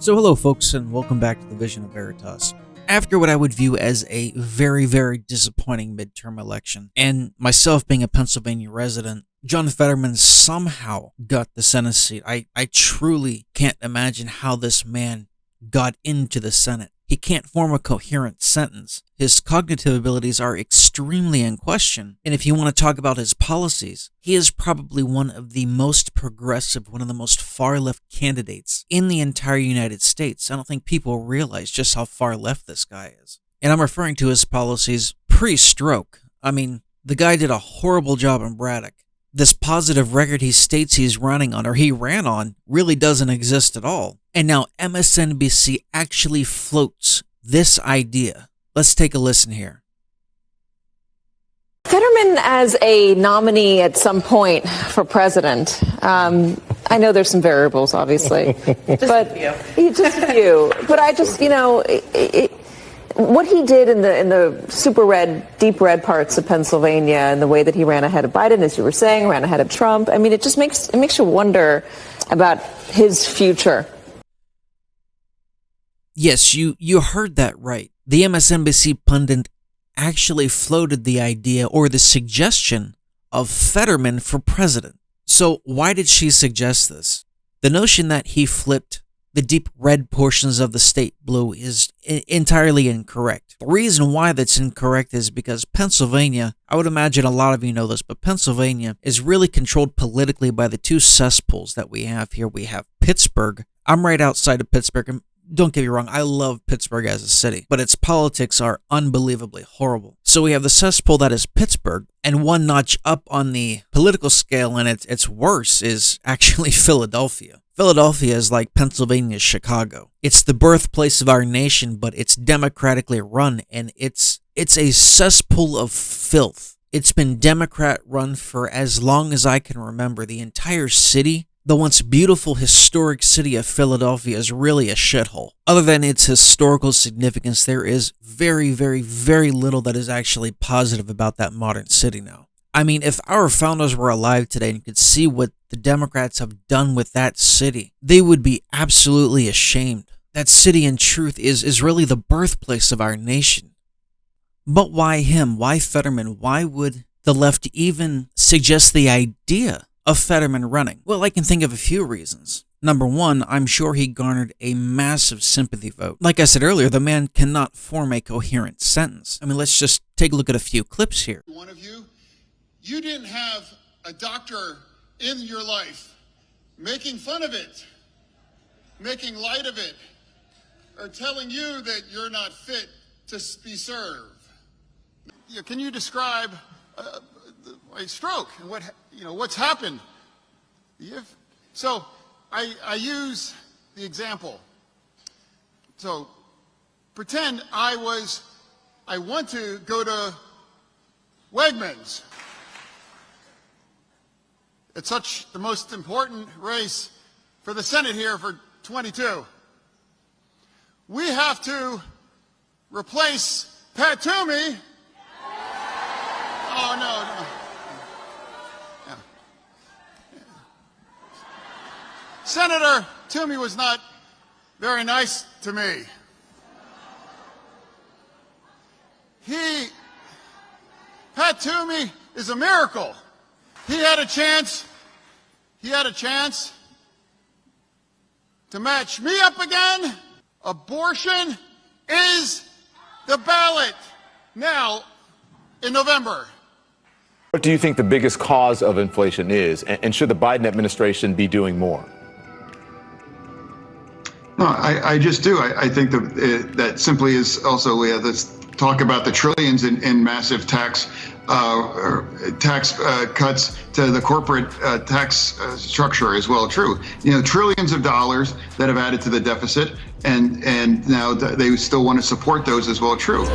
So hello folks, and welcome back to the Vision of Veritas. After what I would view as a very, very disappointing midterm election, and myself being a Pennsylvania resident, John Fetterman somehow got the Senate seat. I truly can't imagine how this man got into the Senate. He can't form a coherent sentence. His cognitive abilities are extremely in question, and if you want to talk about his policies, he is probably one of the most progressive, one of the most far-left candidates in the entire United States. I don't think people realize just how far left this guy is. And I'm referring to his policies pre-stroke. I mean, the guy did a horrible job in Braddock. This positive record he states he's running on, or he ran on, really doesn't exist at all. And now MSNBC actually floats this idea. Let's take a listen here. Fetterman as a nominee at some point for president. I know there's some variables, obviously, but just a few. But I just, what he did in the super red, deep red parts of Pennsylvania, and the way that he ran ahead of Biden, as you were saying, ran ahead of Trump. I mean, it just makes you wonder about his future. Yes, you heard that right. The MSNBC pundit actually floated the idea or the suggestion of Fetterman for president. So why did she suggest this? The notion that he flipped the deep red portions of the state blue is entirely incorrect. The reason why that's incorrect is because Pennsylvania, I would imagine a lot of you know this, but Pennsylvania is really controlled politically by the two cesspools that we have here. We have Pittsburgh. I'm right outside of Pittsburgh, and don't get me wrong, I love Pittsburgh as a city, but its politics are unbelievably horrible. So we have the cesspool that is Pittsburgh, and one notch up on the political scale, and it's worse, is actually Philadelphia. Philadelphia is like Pennsylvania's Chicago. It's the birthplace of our nation, but it's democratically run, and it's a cesspool of filth. It's been Democrat run for as long as I can remember. The entire city, the once beautiful historic city of Philadelphia, is really a shithole. Other than its historical significance, there is very, very, very little that is actually positive about that modern city now. I mean, if our founders were alive today and could see what the Democrats have done with that city, they would be absolutely ashamed. That city, in truth, is really the birthplace of our nation. But why him? Why Fetterman? Why would the left even suggest the idea of Fetterman running? Well, I can think of a few reasons. Number one, I'm sure he garnered a massive sympathy vote. Like I said earlier, the man cannot form a coherent sentence. I mean, let's just take a look at a few clips here. One of you didn't have a doctor in your life making fun of it, making light of it, or telling you that you're not fit to be served. Can you describe a stroke and what's happened? So I use the example. So pretend I want to go to Wegmans. It's the most important race for the Senate here for 22. We have to replace Pat Toomey. Oh, no. Yeah. Senator Toomey was not very nice to me. Pat Toomey is a miracle. He had a chance to match me up again. Abortion is the ballot now in November. What do you think the biggest cause of inflation is, and should the Biden administration be doing more? No, I just do. I think that simply is also, let's talk about the trillions in massive tax cuts to the corporate tax structure as well. True. Trillions of dollars that have added to the deficit, and now they still want to support those as well. True.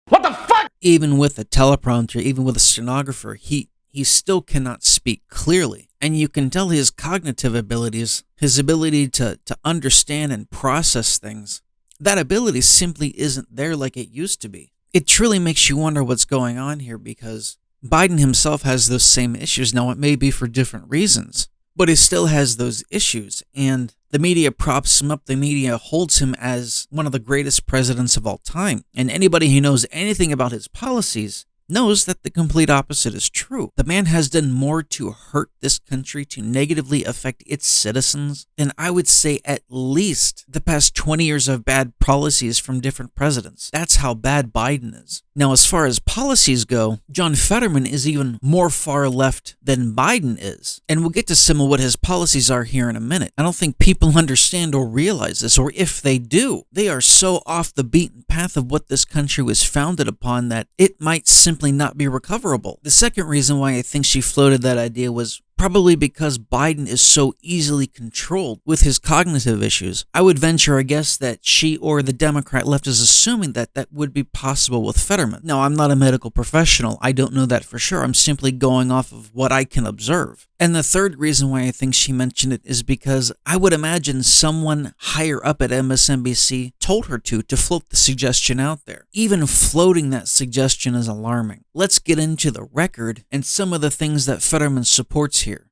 What the fuck? Even with a teleprompter, even with a stenographer, he still cannot speak clearly. And you can tell his cognitive abilities, his ability to understand and process things, that ability simply isn't there like it used to be. It truly makes you wonder what's going on here, because Biden himself has those same issues. Now, it may be for different reasons, but he still has those issues. And the media props him up. The media holds him as one of the greatest presidents of all time. And anybody who knows anything about his policies knows that the complete opposite is true. The man has done more to hurt this country, to negatively affect its citizens, than I would say at least the past 20 years of bad policies from different presidents. That's how bad Biden is. Now, as far as policies go, John Fetterman is even more far left than Biden is. And we'll get to some of what his policies are here in a minute. I don't think people understand or realize this, or if they do, they are so off the beaten path of what this country was founded upon that it might simply not be recoverable. The second reason why I think she floated that idea was probably because Biden is so easily controlled with his cognitive issues. I would venture a guess that she or the Democrat left is assuming that that would be possible with Fetterman. Now, I'm not a medical professional. I don't know that for sure. I'm simply going off of what I can observe. And the third reason why I think she mentioned it is because I would imagine someone higher up at MSNBC told her to float the suggestion out there. Even floating that suggestion is alarming. Let's get into the record and some of the things that Fetterman supports here.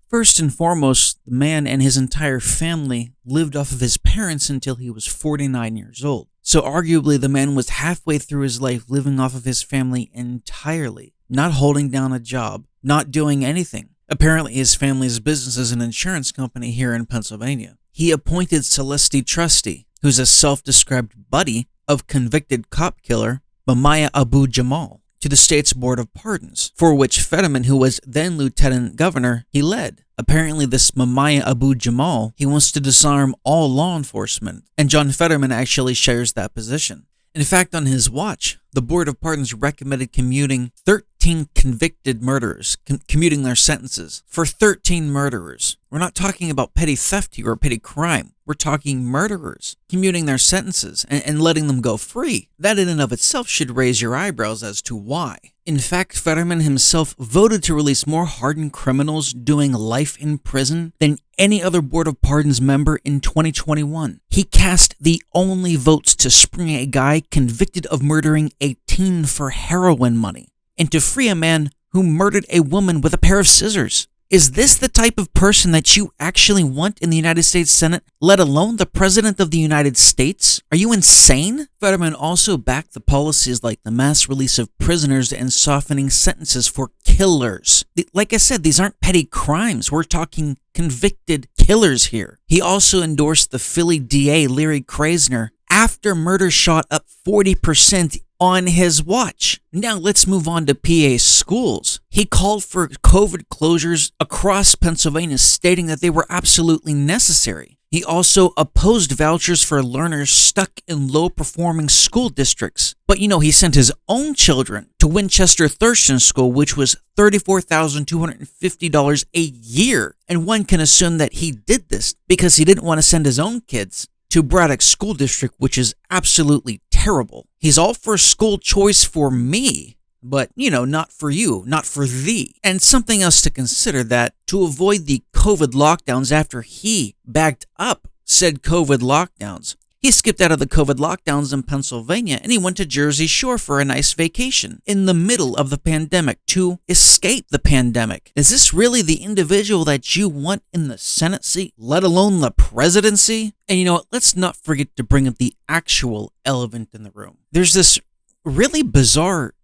First and foremost, the man and his entire family lived off of his parents until he was 49 years old. So arguably the man was halfway through his life living off of his family entirely, not holding down a job, not doing anything. Apparently his family's business is an insurance company here in Pennsylvania. He appointed Celeste Trusty, who's a self-described buddy of convicted cop killer Mamaya Abu Jamal, to the state's Board of Pardons, for which Fetterman, who was then lieutenant governor, he led. Apparently this Mamaya Abu Jamal, he wants to disarm all law enforcement, and John Fetterman actually shares that position. In fact, on his watch, the Board of Pardons recommended commuting 13 convicted murderers, commuting their sentences for 13 murderers. We're not talking about petty theft here or petty crime. We're talking murderers commuting their sentences and letting them go free. That in and of itself should raise your eyebrows as to why. In fact, Fetterman himself voted to release more hardened criminals doing life in prison than any other Board of Pardons member in 2021. He cast the only votes to spring a guy convicted of murdering a teen for heroin money and to free a man who murdered a woman with a pair of scissors. Is this the type of person that you actually want in the United States Senate, let alone the President of the United States? Are you insane? Fetterman also backed the policies like the mass release of prisoners and softening sentences for killers. Like I said, these aren't petty crimes. We're talking convicted killers here. He also endorsed the Philly DA, Larry Krasner, after murder shot up 40% on his watch. Now let's move on to PA schools. He called for COVID closures across Pennsylvania, stating that they were absolutely necessary. He also opposed vouchers for learners stuck in low-performing school districts. But he sent his own children to Winchester Thurston School, which was $34,250 a year. And one can assume that he did this because he didn't want to send his own kids to Braddock School District, which is absolutely terrible. He's all for school choice for me, but, not for you, not for thee. And something else to consider, that to avoid the COVID lockdowns after he backed up said COVID lockdowns, he skipped out of the COVID lockdowns in Pennsylvania and he went to Jersey Shore for a nice vacation in the middle of the pandemic to escape the pandemic. Is this really the individual that you want in the Senate seat, let alone the presidency? And let's not forget to bring up the actual elephant in the room. There's this really bizarre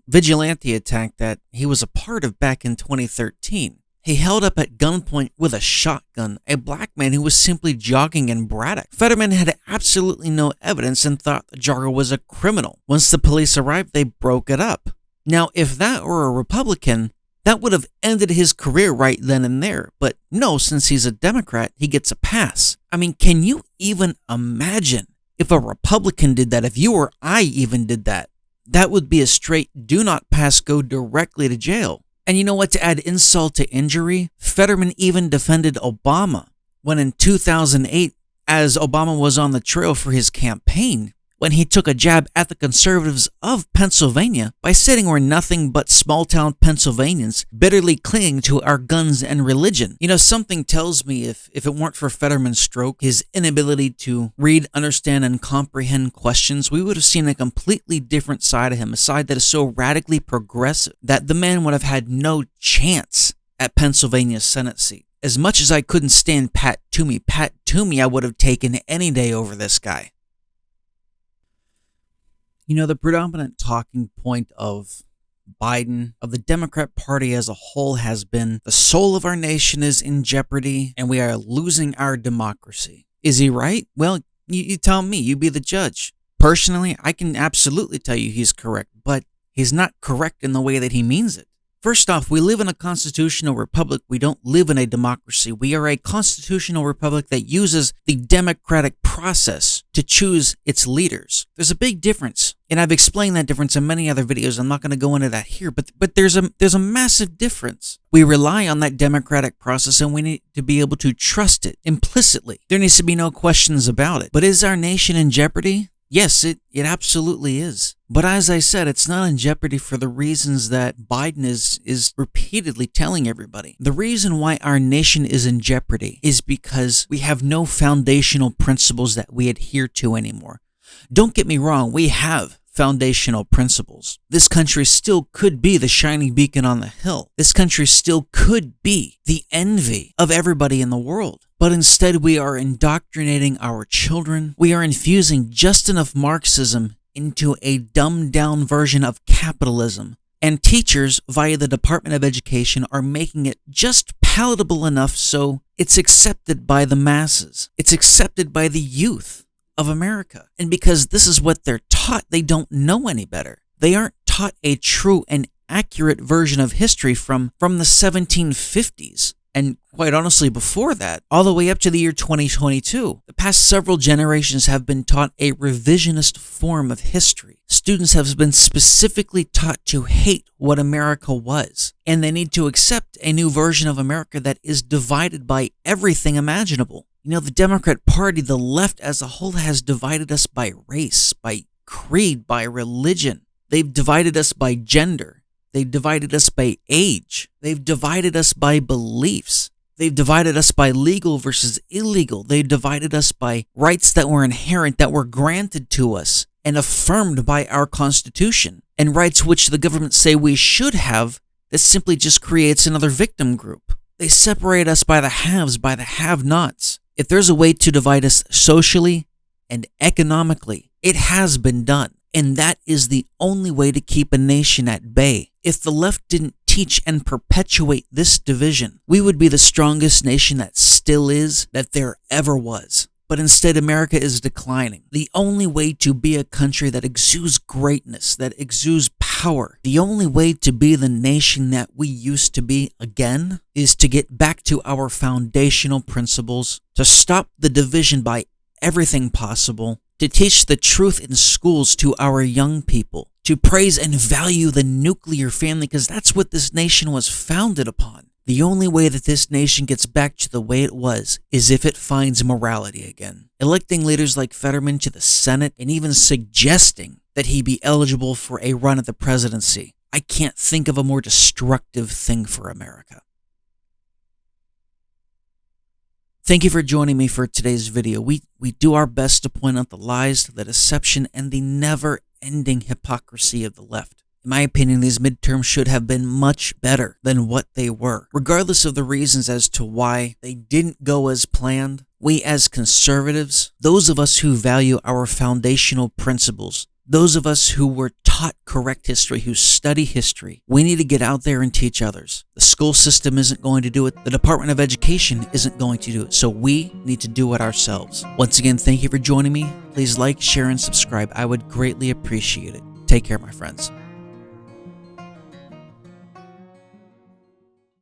vigilante attack that he was a part of back in 2013. He held up at gunpoint with a shotgun a black man who was simply jogging in Braddock. Fetterman had absolutely no evidence and thought the jogger was a criminal. Once the police arrived, they broke it up. Now, if that were a Republican, that would have ended his career right then and there. But no, since he's a Democrat, he gets a pass. I mean, can you even imagine if a Republican did that? If you or I even did that, that would be a straight do not pass, go directly to jail. And you know what, to add insult to injury, Fetterman even defended Obama when in 2008, as Obama was on the trail for his campaign, when he took a jab at the conservatives of Pennsylvania by sitting where nothing but small-town Pennsylvanians bitterly clinging to our guns and religion. You know, something tells me if it weren't for Fetterman's stroke, his inability to read, understand, and comprehend questions, we would have seen a completely different side of him, a side that is so radically progressive that the man would have had no chance at Pennsylvania's Senate seat. As much as I couldn't stand Pat Toomey I would have taken any day over this guy. You know, the predominant talking point of Biden, of the Democrat Party as a whole, has been the soul of our nation is in jeopardy and we are losing our democracy. Is he right? Well, you tell me, you be the judge. Personally, I can absolutely tell you he's correct, but he's not correct in the way that he means it. First off, we live in a constitutional republic. We don't live in a democracy. We are a constitutional republic that uses the democratic process to choose its leaders. There's a big difference, and I've explained that difference in many other videos. I'm not going to go into that here, but there's a massive difference. We rely on that democratic process, and we need to be able to trust it implicitly. There needs to be no questions about it. But is our nation in jeopardy? Yes, it absolutely is. But as I said, it's not in jeopardy for the reasons that Biden is repeatedly telling everybody. The reason why our nation is in jeopardy is because we have no foundational principles that we adhere to anymore. Don't get me wrong, we have foundational principles. This country still could be the shining beacon on the hill. This country still could be the envy of everybody in the world. But instead, we are indoctrinating our children. We are infusing just enough Marxism into a dumbed-down version of capitalism. And teachers, via the Department of Education, are making it just palatable enough so it's accepted by the masses. It's accepted by the youth of America. And because this is what they're taught, they don't know any better. They aren't taught a true and accurate version of history from the 1750s. And quite honestly, before that, all the way up to the year 2022, the past several generations have been taught a revisionist form of history. Students have been specifically taught to hate what America was, and they need to accept a new version of America that is divided by everything imaginable. You know, the Democrat Party, the left as a whole, has divided us by race, by creed, by religion. They've divided us by gender. They've divided us by age. They've divided us by beliefs. They've divided us by legal versus illegal. They've divided us by rights that were inherent, that were granted to us and affirmed by our Constitution, and rights which the government say we should have that simply just creates another victim group. They separate us by the haves, by the have-nots. If there's a way to divide us socially and economically, it has been done. And that is the only way to keep a nation at bay. If the left didn't teach and perpetuate this division, we would be the strongest nation that still is, that there ever was. But instead, America is declining. The only way to be a country that exudes greatness, that exudes power, the only way to be the nation that we used to be again, is to get back to our foundational principles, to stop the division by everything possible, to teach the truth in schools to our young people, to praise and value the nuclear family, because that's what this nation was founded upon. The only way that this nation gets back to the way it was is if it finds morality again. Electing leaders like Fetterman to the Senate and even suggesting that he be eligible for a run at the presidency, I can't think of a more destructive thing for America. Thank you for joining me for today's video. We do our best to point out the lies, the deception, and the never-ending hypocrisy of the left. In my opinion, these midterms should have been much better than what they were. Regardless of the reasons as to why they didn't go as planned, we as conservatives, those of us who value our foundational principles, those of us who were taught correct history, who study history, we need to get out there and teach others. The school system isn't going to do it. The Department of Education isn't going to do it. So we need to do it ourselves. Once again, thank you for joining me. Please like, share, and subscribe. I would greatly appreciate it. Take care, my friends.